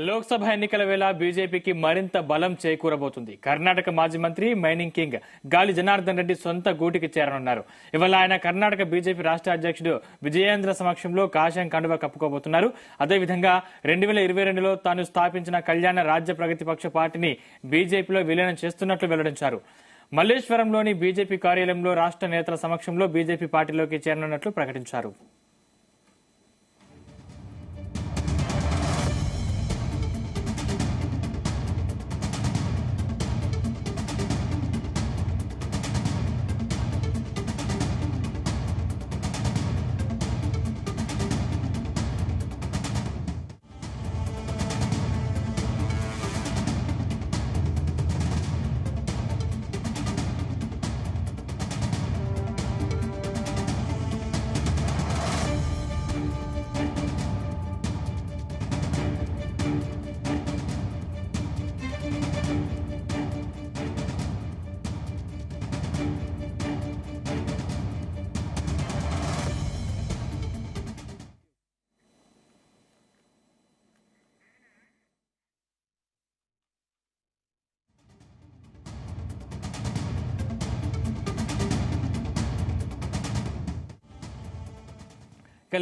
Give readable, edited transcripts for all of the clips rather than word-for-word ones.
లోక్సభ ఎన్నికల వేళ బీజేపీకి మరింత బలం చేకూరబోతుంది. కర్ణాటక మాజీ మంత్రి మైనింగ్ కింగ్ గాలి జనార్దన్ రెడ్డి సొంత గూటికి చేరనున్నారు. ఇవాళ ఆయన కర్ణాటక బీజేపీ రాష్ట్ర అధ్యక్షుడు విజయేంద్ర సమక్షంలో కాషాయం కండువా కప్పుకోబోతున్నారు. అదేవిధంగా 2022లో తాను స్థాపించిన కళ్యాణ రాజ్య ప్రగతి పక్ష పార్టీని బీజేపీలో విలీనం చేస్తున్నట్లు వెల్లడించారు. మల్లేశ్వరంలోని బీజేపీ కార్యాలయంలో రాష్ట్ర నేతల సమక్షంలో బీజేపీ పార్టీలోకి చేరనున్నట్లు ప్రకటించారు.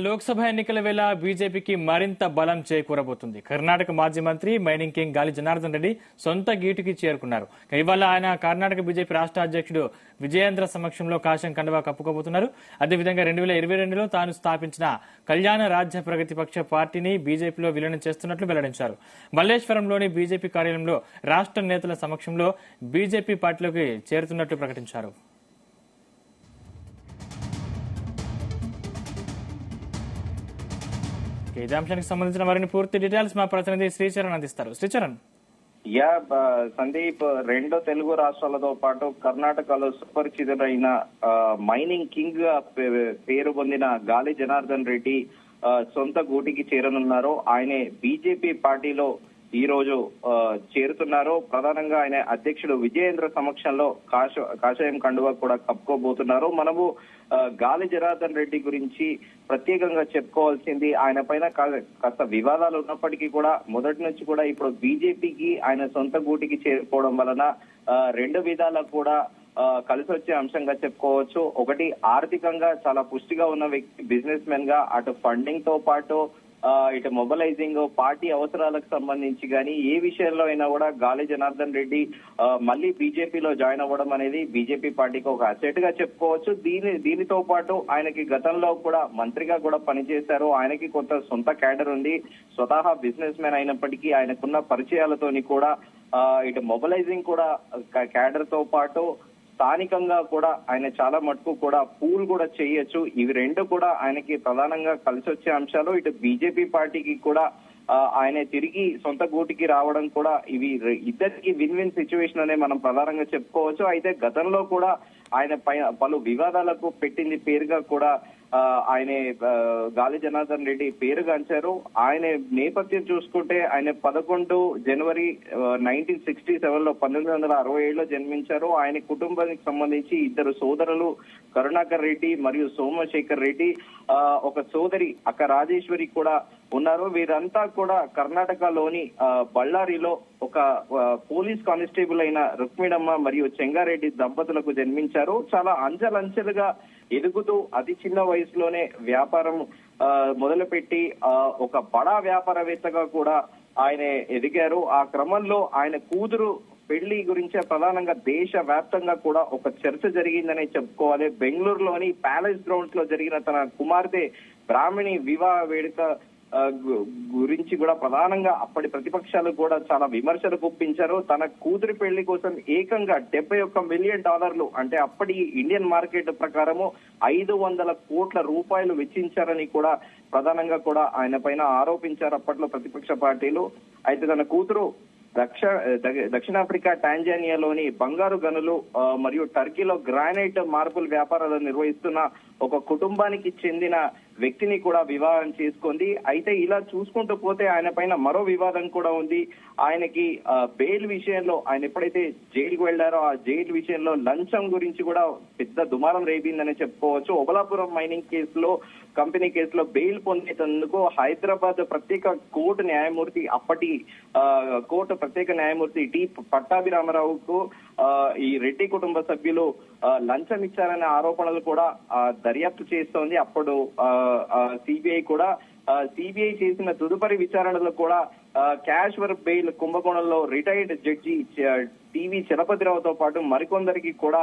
లోక్సభ ఎన్నికల వేళ బీజేపీకి మరింత బలం చేకూరబోతుంది. కర్ణాటక మాజీ మంత్రి మైనింగ్ కింగ్ గాలి జనార్దన్ రెడ్డి సొంత గీటుకి చేరుకున్నారు. ఇవాళ ఆయన కర్ణాటక బీజేపీ రాష్ట్ర అధ్యక్షుడు విజయేంద్ర సమక్షంలో కాషాయం కండువా కప్పుకోబోతున్నారు. అదేవిధంగా 2022లో తాను స్థాపించిన కళ్యాణ రాజ్య ప్రగతి పక్ష పార్టీని బీజేపీలో విలీనం చేస్తున్నట్లు వెల్లడించారు. మల్లేశ్వరంలోని బీజేపీ కార్యాలయంలో రాష్ట్ర నేతల సమక్షంలో బీజేపీ పార్టీలోకి చేరుతున్నట్లు ప్రకటించారు. ఇదే అంశానికి సంబంధించిన మరిన్ని పూర్తి డీటెయిల్స్ మా ప్రతినిధి శ్రీచరణ్ అందిస్తారు. శ్రీచరణ్. సందీప్, రెండు తెలుగు రాష్ట్రాలతో పాటు కర్ణాటకలో సుపరిచితుడైన మైనింగ్ కింగ్ గా పేరు పొందిన గాలి జనార్దన్ రెడ్డి సొంత గూటికి చేరనున్నారు. ఆయనే బీజేపీ పార్టీలో ఈ రోజు చేరుతున్నారు. ప్రధానంగా ఆయన అధ్యక్షుడు విజయేంద్ర సమక్షంలో కాషాయం కండువా కూడా కప్పుకోబోతున్నారు. మనము గాలి జనార్దన్ రెడ్డి గురించి ప్రత్యేకంగా చెప్పుకోవాల్సింది, ఆయన పైన కాస్త వివాదాలు ఉన్నప్పటికీ కూడా మొదటి నుంచి కూడా ఇప్పుడు బీజేపీకి ఆయన సొంత గూటికి చేరుకోవడం వలన రెండు విధాలా కూడా కలిసి వచ్చే అంశంగా చెప్పుకోవచ్చు. ఒకటి, ఆర్థికంగా చాలా పుష్టిగా ఉన్న వ్యక్తి, బిజినెస్ మెన్ గా అటు ఫండింగ్ తో పాటు ఇటు మొబిలైజింగ్, పార్టీ అవసరాలకు సంబంధించి కానీ ఏ విషయంలో అయినా కూడా గాలి జనార్దన్ రెడ్డి మళ్ళీ బీజేపీలో జాయిన్ అవ్వడం అనేది బీజేపీ పార్టీకి ఒక అసెట్ గా చెప్పుకోవచ్చు. దీనితో పాటు ఆయనకి గతంలో కూడా మంత్రిగా కూడా పనిచేశారు. ఆయనకి కొంత సొంత క్యాడర్ ఉంది. స్వతహా బిజినెస్ మ్యాన్ అయినప్పటికీ ఆయనకున్న పరిచయాలతోని కూడా ఇటు మొబిలైజింగ్ కూడా క్యాడర్ తో పాటు స్థానికంగా కూడా ఆయన చాలా మటుకు కూడా పూల్ కూడా చేయొచ్చు. ఇవి రెండు కూడా ఆయనకి ప్రధానంగా కలిసి వచ్చే అంశాలు. ఇటు బీజేపీ పార్టీకి కూడా ఆయన తిరిగి సొంత గూటికి రావడం కూడా ఇవి ఇద్దరికి విన్ విన్ సిచ్యువేషన్ అనే మనం ప్రధానంగా చెప్పుకోవచ్చు. అయితే గతంలో కూడా ఆయన పలు వివాదాలకు పెట్టింది పేరుగా కూడా ఆయన గాలి జనార్దన్ రెడ్డి పేరుగాంచారు. ఆయన నేపథ్యం చూసుకుంటే ఆయన 11 జనవరి 1967లో 1967లో జన్మించారు. ఆయన కుటుంబానికి సంబంధించి ఇద్దరు సోదరులు కరుణాకర్ రెడ్డి మరియు సోమశేఖర్ రెడ్డి, ఒక సోదరి అక్క రాజేశ్వరి కూడా ఉన్నారు. వీరంతా కూడా కర్ణాటకలోని బళ్ళారిలో ఒక పోలీస్ కానిస్టేబుల్ అయిన రుక్మిణమ్మ మరియు చెంగారెడ్డి దంపతులకు జన్మించారు. చాలా అంచెలంచెలుగా ఎదుగుతూ అతి చిన్న వయసులోనే వ్యాపారం మొదలుపెట్టి ఒక బడా వ్యాపారవేత్తగా కూడా ఆయన ఎదిగారు. ఆ క్రమంలో ఆయన కూతురు పెళ్లి గురించే ప్రధానంగా దేశ వ్యాప్తంగా కూడా ఒక చర్చ జరిగిందనే చెప్పుకోవాలి. బెంగళూరులోని ప్యాలెస్ గ్రౌండ్స్ లో జరిగిన తన కుమార్తె బ్రాహ్మణి వివాహ వేడుక గురించి కూడా ప్రధానంగా అప్పటి ప్రతిపక్షాలు కూడా చాలా విమర్శలు గుప్పించారు. తన కూతురి పెళ్లి కోసం ఏకంగా $71 మిలియన్, అంటే అప్పటి ఇండియన్ మార్కెట్ ప్రకారము 500 కోట్ల రూపాయలు వెచ్చించారని కూడా ప్రధానంగా కూడా ఆయన పైన ఆరోపించారు అప్పట్లో ప్రతిపక్ష పార్టీలు. అయితే తన కూతురు దక్షిణాఫ్రికా, టాంజానియాలోని బంగారు గనులు మరియు టర్కీలో గ్రానైట్ మార్బుల్ వ్యాపారాలు నిర్వహిస్తున్న ఒక కుటుంబానికి చెందిన వ్యక్తిని కూడా వివాహం చేసుకుంది. అయితే ఇలా చూసుకుంటూ పోతే ఆయన పైన మరో వివాదం కూడా ఉంది. ఆయనకి బెయిల్ విషయంలో ఆయన ఎప్పుడైతే జైలుకు వెళ్లారో ఆ జైలు విషయంలో లంచం గురించి కూడా పెద్ద దుమారం రేపిందని చెప్పుకోవచ్చు. ఓబలాపురం మైనింగ్ కేసులో కంపెనీ కేసులో బెయిల్ పొందేందుకు హైదరాబాద్ ప్రత్యేక కోర్టు న్యాయమూర్తి అప్పటి కోర్టు ప్రత్యేక న్యాయమూర్తి టి పట్టాభిరామరావుకు ఈ రెడ్డి కుటుంబ సభ్యులు లంచం ఇచ్చారనే ఆరోపణలు కూడా దర్యాప్తు చేస్తోంది. అప్పుడు సిబిఐ చేసిన తదుపరి విచారణలో కూడా క్యాష్ వర్ బెయిల్ కుంభకోణంలో రిటైర్డ్ జడ్జి టివి చలపతిరావుతో పాటు మరికొందరికి కూడా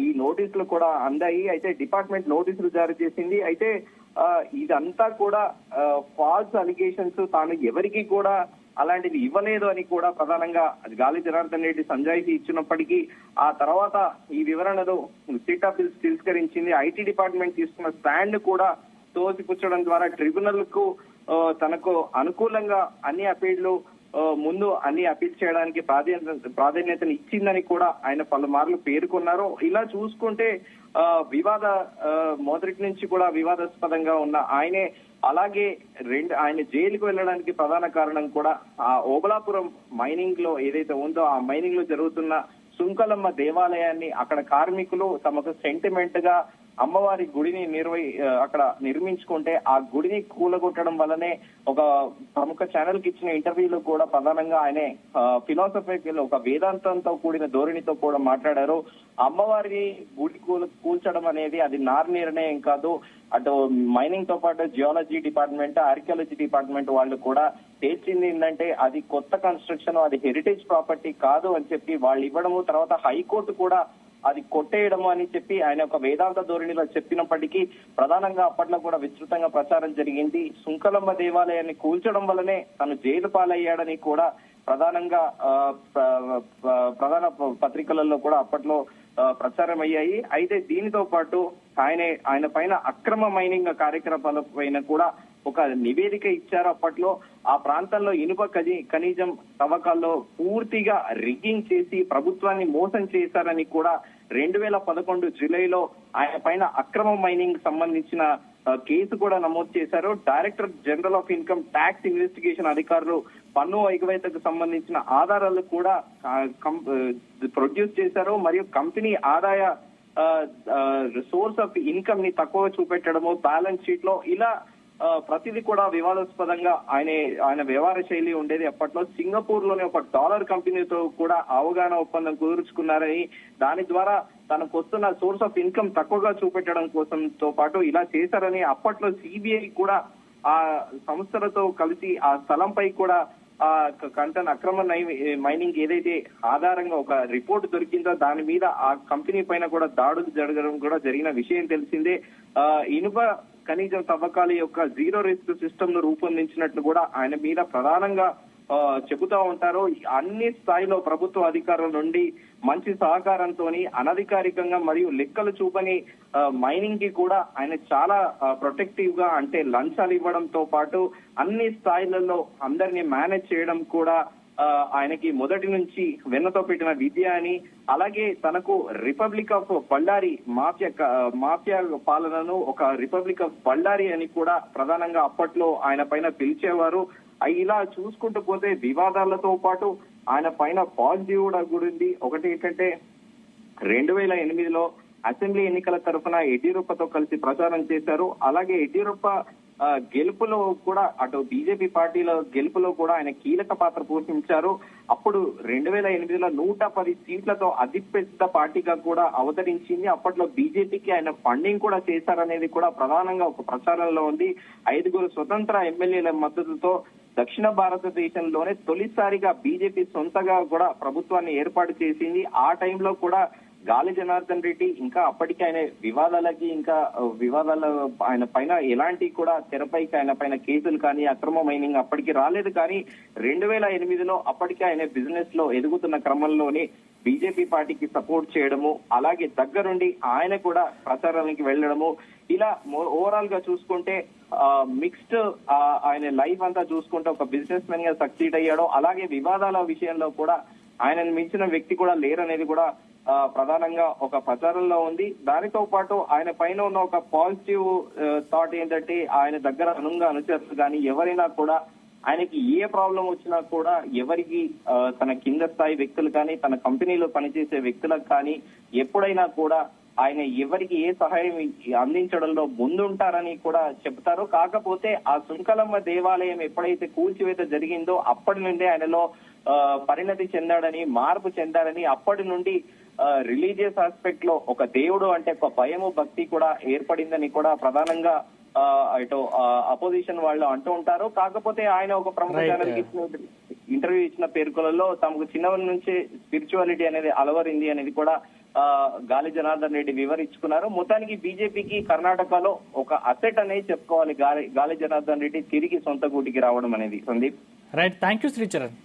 ఈ నోటీసులు కూడా అందాయి. అయితే డిపార్ట్మెంట్ నోటీసులు జారీ చేసింది. అయితే ఇదంతా కూడా ఫాల్స్ అలిగేషన్స్, తాను ఎవరికి కూడా అలాంటిది ఇవ్వలేదు అని కూడా ప్రధానంగా గాలి జనార్దన్ రెడ్డి సంజాయిషి ఇచ్చినప్పటికీ ఆ తర్వాత ఈ వివరణలో సిట్ ఆఫ్ తిరస్కరించింది. ఐటీ డిపార్ట్మెంట్ తీసుకున్న స్టాండ్ కూడా తోసిపుచ్చడం ద్వారా ట్రిబ్యునల్ కు తనకు అనుకూలంగా అన్ని అపీళ్లు ముందు అన్ని అపీల్ చేయడానికి ప్రాధాన్యతను ఇచ్చిందని కూడా ఆయన పలుమార్లు పేర్కొన్నారు. ఇలా చూసుకుంటే మొదటి నుంచి కూడా వివాదాస్పదంగా ఉన్న ఆయనే అలాగే ఆయన జైలుకు వెళ్ళడానికి ప్రధాన కారణం కూడా ఆ ఓబలాపురం మైనింగ్ లో ఏదైతే ఉందో ఆ మైనింగ్ లో జరుగుతున్న సుంకలమ్మ దేవాలయాన్ని అక్కడ కార్మికులు తమకు సెంటిమెంట్ గా అమ్మవారి గుడిని అక్కడ నిర్మించుకుంటే ఆ గుడిని కూలగొట్టడం వల్లనే ఒక ప్రముఖ ఛానల్ కి ఇచ్చిన ఇంటర్వ్యూలో కూడా ప్రధానంగా ఆయనే ఫిలాసఫికల్ ఒక వేదాంతంతో కూడిన ధోరణితో కూడా మాట్లాడారు. అమ్మవారి గుడి కూల్చడం అనేది అది నిర్ణయం కాదు. అటు మైనింగ్ తో పాటు జియాలజీ డిపార్ట్మెంట్, ఆర్కియాలజీ డిపార్ట్మెంట్ వాళ్ళు కూడా తేల్చింది ఏంటంటే అది కొత్త కన్స్ట్రక్షన్, అది హెరిటేజ్ ప్రాపర్టీ కాదు అని చెప్పి వాళ్ళు ఇవ్వడము, తర్వాత హైకోర్టు కూడా అది కొట్టేయడము అని చెప్పి ఆయన ఒక వేదాంత ధోరణిలో చెప్పినప్పటికీ ప్రధానంగా అప్పట్లో కూడా విస్తృతంగా ప్రచారం జరిగింది. సుంకలమ్మ దేవాలయాన్ని కూల్చడం వల్లనే తను జైలు పాలయ్యాడని కూడా ప్రధానంగా ప్రధాన పత్రికలలో కూడా అప్పట్లో ప్రచారం అయ్యాయి. అయితే దీనితో పాటు ఆయన పైన అక్రమ మైనింగ్ కార్యకలాపాల పైన కూడా ఒక నివేదిక ఇచ్చారు. అప్పట్లో ఆ ప్రాంతంలో ఇనుప ఖనిజం తవ్వకాల్లో పూర్తిగా రిగ్గింగ్ చేసి ప్రభుత్వాన్ని మోసం చేశారని కూడా 2011 జూలైలో ఆయన పైన అక్రమ మైనింగ్ సంబంధించిన కేసు కూడా నమోదు చేశారు. Director general of income tax investigation అధికారులు పన్ను ఎగవేతకు సంబంధించిన ఆధారాలు కూడా ప్రొడ్యూస్ చేశారు. మరియు కంపెనీ ఆదాయ సోర్స్ ఆఫ్ ఇన్కమ్ ని తక్కువ చూపెట్టడము బ్యాలెన్స్ షీట్ లో ఇలా ప్రతిదీ కూడా వివాదాస్పదంగా ఆయన వ్యవహార శైలి ఉండేది. అప్పట్లో సింగపూర్ లోని ఒక డాలర్ కంపెనీతో కూడా అవగాహన ఒప్పందం కుదుర్చుకున్నారని, దాని ద్వారా తనకు వస్తున్న సోర్స్ ఆఫ్ ఇన్కమ్ తక్కువగా చూపెట్టడం కోసంతో పాటు ఇలా చేశారని అప్పట్లో సిబిఐ కూడా ఆ సంస్థలతో కలిసి ఆ స్థలంపై కూడా అక్రమ మైనింగ్ ఏదైతే ఆధారంగా ఒక రిపోర్ట్ దొరికిందో దాని మీద ఆ కంపెనీ పైన కూడా దాడులు జరగడం కూడా జరిగిన విషయం తెలిసిందే. ఇనుప ఖనిజం తవ్వకాల యొక్క జీరో రిస్క్ సిస్టమ్ ను రూపొందించినట్లు కూడా ఆయన మీద ప్రధానంగా చెబుతా ఉంటారు. అన్ని స్థాయిలో ప్రభుత్వ అధికారుల నుండి మంచి సహకారంతో అనధికారికంగా మరియు లెక్కలు చూపని మైనింగ్ కి కూడా ఆయన చాలా ప్రొటెక్టివ్ గా, అంటే లంచాలు ఇవ్వడంతో పాటు అన్ని స్థాయిలలో అందరినీ మేనేజ్ చేయడం కూడా ఆయనకి మొదటి నుంచి వెన్నతో పెట్టిన విద్య అని, అలాగే తనకు రిపబ్లిక్ ఆఫ్ బళ్ళారి మాఫియా పాలనను ఒక రిపబ్లిక్ ఆఫ్ బళ్ళారి అని కూడా ప్రధానంగా అప్పట్లో ఆయన పైన పిలిచేవారు. ఇలా చూసుకుంటూ పోతే వివాదాలతో పాటు ఆయన పైన పాజిటివ్ కూడా ఉంది. ఒకటి ఏంటంటే 2008లో అసెంబ్లీ ఎన్నికల తరఫున యడ్యూరప్పతో కలిసి ప్రచారం చేశారు. అలాగే యడ్యూరప్ప గెలుపులో కూడా అటు బీజేపీ పార్టీలో గెలుపులో కూడా ఆయన కీలక పాత్ర పోషించారు. అప్పుడు 2008లో 110 సీట్లతో అతిపెద్ద పార్టీగా కూడా అవతరించింది. అప్పట్లో బీజేపీకి ఆయన ఫండింగ్ కూడా చేశారనేది కూడా ప్రధానంగా ఒక ప్రచారంలో ఉంది. 5 స్వతంత్ర ఎమ్మెల్యేల మద్దతుతో దక్షిణ భారతదేశంలోనే తొలిసారిగా బీజేపీ సొంతగా కూడా ప్రభుత్వాన్ని ఏర్పాటు చేసింది. ఆ టైంలో కూడా గాలి జనార్దన్ రెడ్డి ఇంకా అప్పటికి ఆయన వివాదాల ఆయన పైన ఎలాంటి కూడా తెరపైకి ఆయన పైన కేసులు కానీ అక్రమ మైనింగ్ అప్పటికి రాలేదు. కానీ 2008లో అప్పటికే ఆయన బిజినెస్ లో ఎదుగుతున్న క్రమంలోనే బీజేపీ పార్టీకి సపోర్ట్ చేయడము, అలాగే దగ్గరుండి ఆయన కూడా ప్రచారానికి వెళ్లడము, ఇలా ఓవరాల్ గా చూసుకుంటే మిక్స్డ్ ఆయన లైఫ్ అంతా చూసుకుంటే ఒక బిజినెస్ మెన్ గా సక్సీడ్ అయ్యాడు. అలాగే వివాదాల విషయంలో కూడా ఆయనను మించిన వ్యక్తి కూడా లేరనేది కూడా ప్రధానంగా ఒక ప్రచారంలో ఉంది. దానితో పాటు ఆయన పైన ఉన్న ఒక పాజిటివ్ థాట్ ఏంటంటే ఆయన దగ్గర అనుచరులు కానీ ఎవరైనా కూడా ఆయనకి ఏ ప్రాబ్లం వచ్చినా కూడా ఎవరికి తన కింద స్థాయి వ్యక్తులు కానీ తన కంపెనీలో పనిచేసే వ్యక్తులకు కానీ ఎప్పుడైనా కూడా ఆయన ఎవరికి ఏ సహాయం అందించడంలో ముందుంటారని కూడా చెప్తారు. కాకపోతే ఆ సుంకలమ్మ దేవాలయం ఎప్పుడైతే కూల్చివేత జరిగిందో అప్పటి నుండి ఆయనలో పరిణతి చెందాడని, మార్పు చెందాడని, అప్పటి నుండి రిలీజియస్ ఆస్పెక్ట్ లో ఒక దేవుడు అంటే ఒక భయము, భక్తి కూడా ఏర్పడిందని కూడా ప్రధానంగా ఇటు అపోజిషన్ వాళ్ళు అంటూ ఉంటారు. కాకపోతే ఆయన ఒక ప్రముఖ ఛానల్ కి ఇంటర్వ్యూ ఇచ్చిన పేర్కొలలో తమకు చిన్నవరి నుంచి స్పిరిచువాలిటీ అనేది అలవరింది అనేది కూడా గాలి జనార్దన్ రెడ్డి వివరించుకున్నారు. మొత్తానికి బీజేపీకి కర్ణాటకలో ఒక అసెట్ అనేది చెప్పుకోవాలి గాలి జనార్దన్ రెడ్డి తిరిగి సొంత గూటికి రావడం అనేది. Sandeep, right, thank you Sricharan.